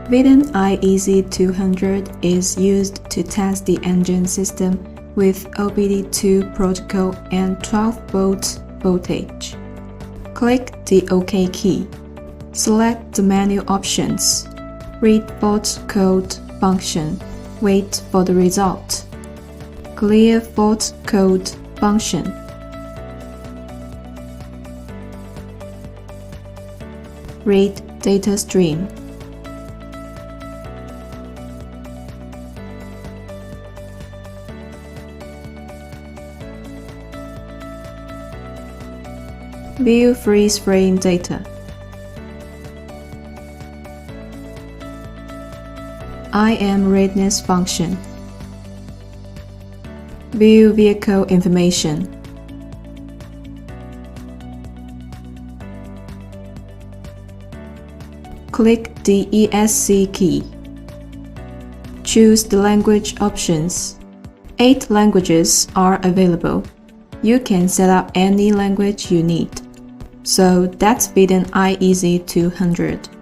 VIDENT iEasy200 is used to test the engine system with OBDII protocol and 12-volt voltage. Click the OK key. Select the menu options. Read fault code function. Wait for the result. Clear fault code function. Read data stream. View freeze frame data. IM Readiness function. View vehicle information. Click the ESC key. Choose the language options. 8 languages are available. You can set up any language you need. So that's VIDENT iEasy200.